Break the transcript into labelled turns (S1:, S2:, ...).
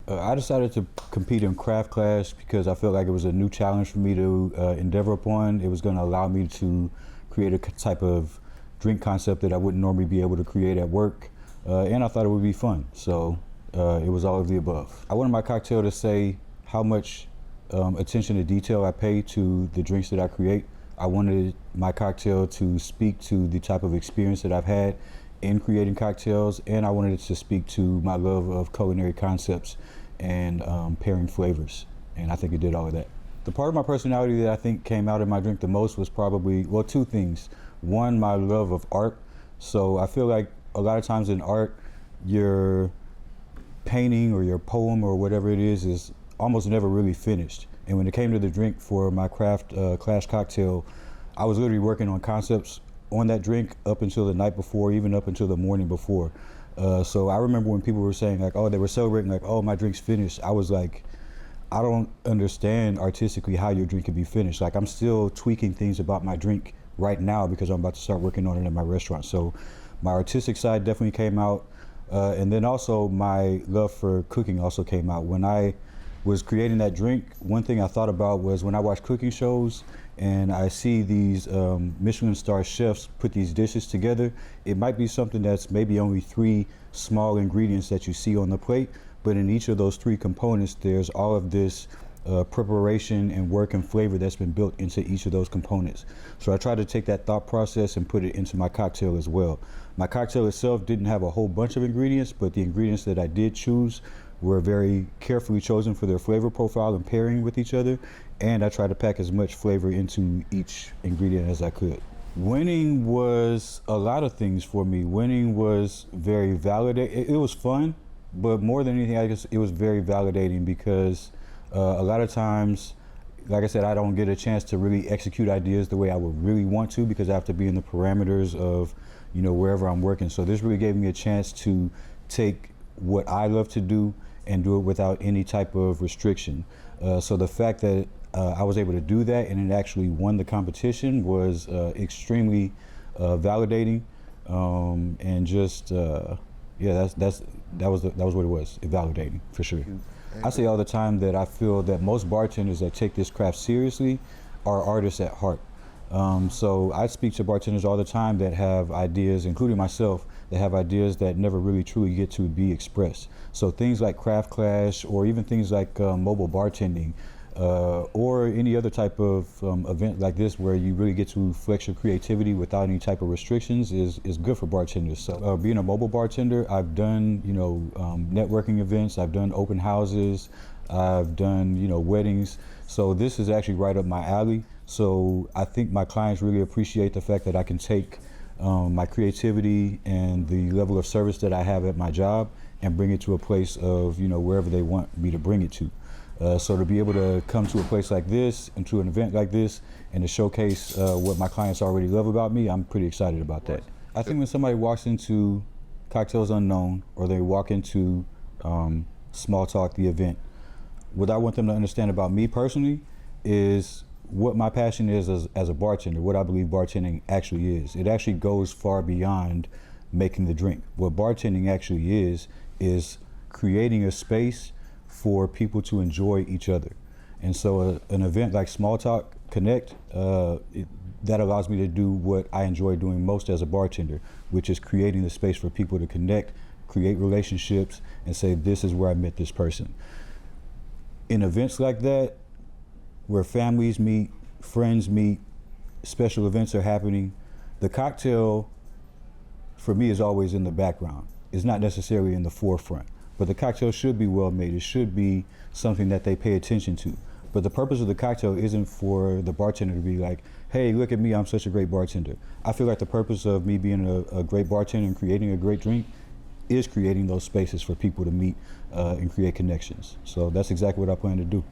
S1: I decided to compete in craft class because I felt like it was a new challenge for me to endeavor upon. It was going to allow me to create a type of drink concept that I wouldn't normally be able to create at work, and I thought it would be fun. So it was all of the above. I wanted my cocktail to say how much attention to detail I pay to the drinks that I create. I wanted my cocktail to speak to the type of experience that I've had in creating cocktails, and I wanted it to speak to my love of culinary concepts and pairing flavors, and I think it did all of that. The part of my personality that I think came out in my drink the most was probably, well, two things. One, my love of art. So I feel like a lot of times in art, your painting or your poem or whatever it is almost never really finished. And when it came to the drink for my craft class cocktail, I was literally working on concepts on that drink up until the night before, even up until the morning before. So I remember when people were saying like, oh, they were celebrating like, oh, my drink's finished. I was like, I don't understand artistically how your drink could be finished. Like, I'm still tweaking things about my drink right now because I'm about to start working on it at my restaurant. So my artistic side definitely came out. And then also my love for cooking also came out. When I was creating that drink, one thing I thought about was when I watch cooking shows and I see these Michelin star chefs put these dishes together, it might be something that's maybe only 3 small ingredients that you see on the plate, but in each of those 3 components, there's all of this preparation and work and flavor that's been built into each of those components. So I tried to take that thought process and put it into my cocktail as well. My cocktail itself didn't have a whole bunch of ingredients, but the ingredients that I did choose were very carefully chosen for their flavor profile and pairing with each other, and I tried to pack as much flavor into each ingredient as I could. Winning was a lot of things for me. Winning was very validating. It was fun, but more than anything, I guess it was very validating because a lot of times, like I said, I don't get a chance to really execute ideas the way I would really want to because I have to be in the parameters of, you know, wherever I'm working. So this really gave me a chance to take what I love to do and do it without any type of restriction. So the fact that I was able to do that and it actually won the competition was extremely validating, and just yeah, that was what it was, validating for sure. I say all the time that I feel that most bartenders that take this craft seriously are artists at heart. So I speak to bartenders all the time that have ideas, including myself, that have ideas that never really truly get to be expressed. So things like craft clash, or even things like mobile bartending, or any other type of event like this where you really get to flex your creativity without any type of restrictions is good for bartenders. So being a mobile bartender, I've done, you know, networking events, I've done open houses, I've done, you know, weddings. So this is actually right up my alley. So I think my clients really appreciate the fact that I can take my creativity and the level of service that I have at my job and bring it to a place of, you know, wherever they want me to bring it to. So to be able to come to a place like this and to an event like this and to showcase what my clients already love about me, I'm pretty excited about that. I think when somebody walks into Cocktails Unknown or they walk into Small Talk, the event, what I want them to understand about me personally is what my passion is as a bartender, what I believe bartending actually is. It actually goes far beyond making the drink. What bartending actually is creating a space for people to enjoy each other. And so an event like Small Talk Connect, that allows me to do what I enjoy doing most as a bartender, which is creating the space for people to connect, create relationships, and say, this is where I met this person. In events like that, where families meet, friends meet, special events are happening, the cocktail, for me, is always in the background. It's not necessarily in the forefront, but the cocktail should be well made. It should be something that they pay attention to. But the purpose of the cocktail isn't for the bartender to be like, hey, look at me, I'm such a great bartender. I feel like the purpose of me being a great bartender and creating a great drink is creating those spaces for people to meet and create connections. So that's exactly what I plan to do.